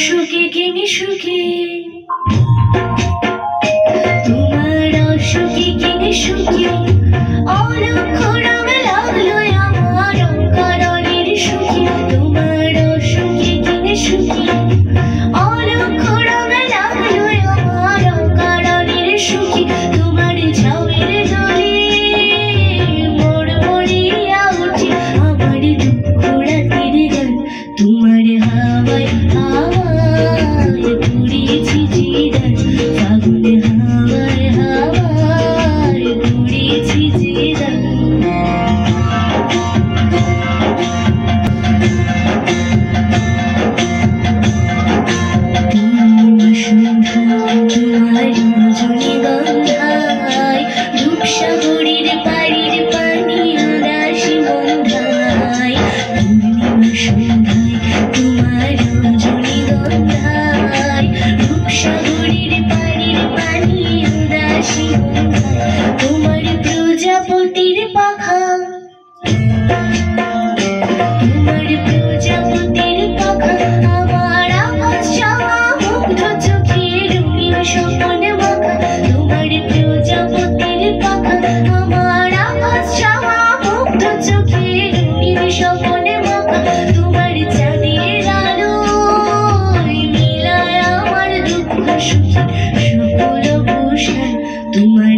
সুখে কিনি সুখে তোমার সুখে কিনি সুখে অলক্ষ রঙ লাগলো আমার অঙ্কারের সুখে তোমার সুখে কিনি সুখে অলক্ষ রঙ লাগলো আমার অঙ্কারের সুখে তোমার ঝাউয়ের দলে মোর মরিয়া উঠে আমার দুঃখ রাতের গান তোমার হাওয়ায় ঘুরেছি জিদান ফাগুনে হাওয়ায় হাওয়ায় ঘুরেছি জিদান তোমার রজনীগন্ধায় রূপসাগরের পাড়ির পানি উদাসী গন্ধায় পূর্ণিমা সন্ধ্যায় তোমার রজনীগন্ধায় রূপসাগরের পাড়ির পানি উদাসী গন্ধায় তোমার প্রজাপতির পাখা তোমার প্রজাপতির পাখা আমার আকাশ চাওয়া মুগ্ধ চোখে রঙিন স্বপ্নে মাখা তোমার প্রজাপতির পাখা আমার আকাশ চাওয়া মুগ্ধ চোখে রঙিন স্বপ্নে মাখা তোমার চাঁদের আলোয় মিলায় আমার দুঃখ সুখে সকল অবসান তোমার